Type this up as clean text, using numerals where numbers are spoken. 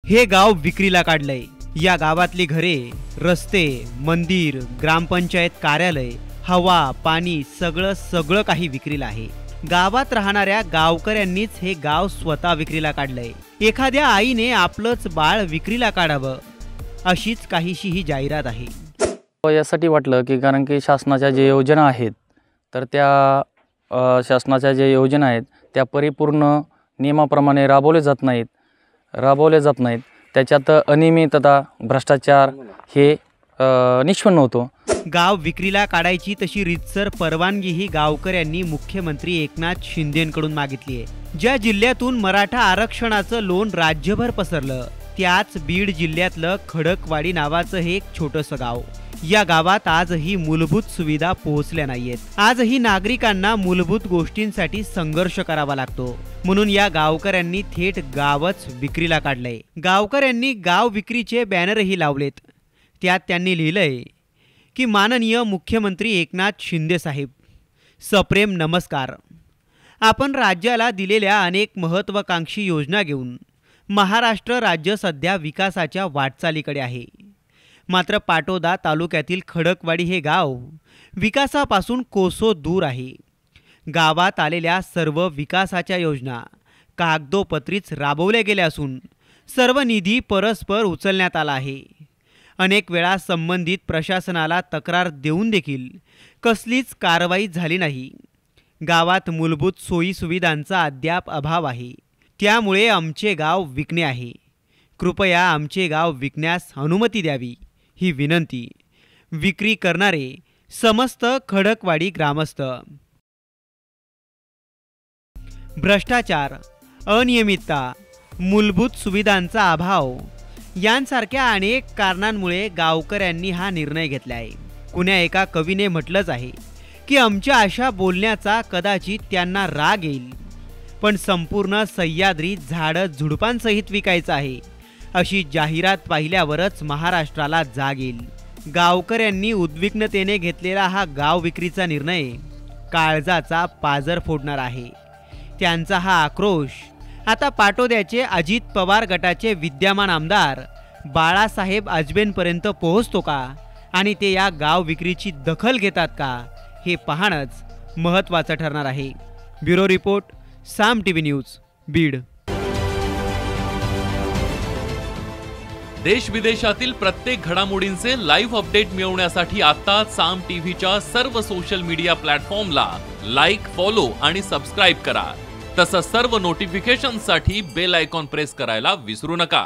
हे गाव विक्रीला काढलंय। या गावातली घरे, रस्ते, मंदिर, ग्रामपंचायत कार्यालय, हवा, पाणी सगळं काही विक्रीला आहे। गावात राहणाऱ्या गावकऱ्यांनीच हे गाव स्वतः विक्रीला काढलंय। एखाद्या आईने आपलंच बाळ विक्रीला काढावं अशीच काहीशी ही जाहिरात आहे। यासाठी वाटलं की कारण की शासनाच्या जे योजना आहेत तर त्या शासनाच्या जे योजना आहेत त्या परिपूर्ण नियमाप्रमाणे राबवले जात नाहीत। त्याच्यात अनियमितता, भ्रष्टाचार हे निष्पन्न होतो। गाव विक्रीला काढायची तशी रीतसर परवानगी ही गावकऱ्यांनी मुख्यमंत्री एकनाथ शिंदेंकडून मागितली आहे। ज्या जिल्ह्यातून मराठा आरक्षणाचं लोण राज्यभर पसरलं त्याच बीड जिल्ह्यातलं खडकवाडी नावाचं हे एक छोटंसं गाव। या गावात आजही मूलभूत सुविधा पोहोचल्या नाहीयेत। आजही नागरिकांना मूलभूत गोष्टींसाठी संघर्ष करावा लागतो। म्हणून या गावकऱ्यांनी थेट गावच विक्रीला काढलंय। गावकऱ्यांनी गाव विक्रीचे बॅनरही लावलेत। त्यात त्यांनी लिहिलंय की माननीय मुख्यमंत्री एकनाथ शिंदे साहेब, सप्रेम नमस्कार। आपण राज्याला दिलेल्या अनेक महत्त्वाकांक्षी योजना घेऊन महाराष्ट्र राज्य सध्या विकासाच्या वाटचालीकडे आहे। मात्र पाटोदा तालुक्यातील खडकवाडी हे गाव विकासापासून कोसो दूर आहे। गावात आलेल्या सर्व विकासाच्या योजना कागदोपत्रीच राबवल्या गेल्या असून सर्व निधी परस्पर उचलण्यात आला आहे। अनेक वेळा संबंधित प्रशासनाला तक्रार देऊन देखील कसलीच कारवाई झाली नाही। गावात मूलभूत सोयी सुविधांचा अद्याप अभाव आहे। त्यामुळे आमचे गाव विकणे आहे। कृपया आमचे गाव विकण्यास अनुमती द्यावी ही विनंती विक्री करणारे समस्त खडकवाडी ग्रामस्थ। भ्रष्टाचार, अनियमितता, मूलभूत सुविधांचा अभाव यांसारख्या अनेक कारणांमुळे गावकऱ्यांनी हा निर्णय घेतला आहे। कुण्या एका कवीने म्हटलंच आहे की आमच्या अशा बोलण्याचा कदाचित त्यांना राग येईल, पण संपूर्ण सह्याद्री झाडं झुडपांसहित विकायचं आहे अशी जाहिरात पाहिल्यावरच महाराष्ट्राला जाग येईल। गावकऱ्यांनी उद्विग्नतेने घेतलेला हा गाव विक्रीचा निर्णय काळजाचा पाजर फोडणार आहे। त्यांचा हा आक्रोश आता पाटोद्याचे अजित पवार गटाचे विद्यमान आमदार बाळासाहेब आजबेंपर्यंत पोहोचतो का आणि ते या गाव विक्रीची दखल घेतात का हे पाहणंच महत्त्वाचं ठरणार आहे। ब्युरो रिपोर्ट, साम टीव्ही न्यूज, बीड। देश विदेशातील प्रत्येक घडामोडींचे लाईव्ह अपडेट मिळवण्यासाठी आता साम टीव्हीच्या सर्व सोशल मीडिया प्लॅटफॉर्मला लाईक, फॉलो आणि सबस्क्राईब करा। तसंच सर्व नोटिफिकेशनसाठी बेल आयकॉन प्रेस करायला विसरू नका।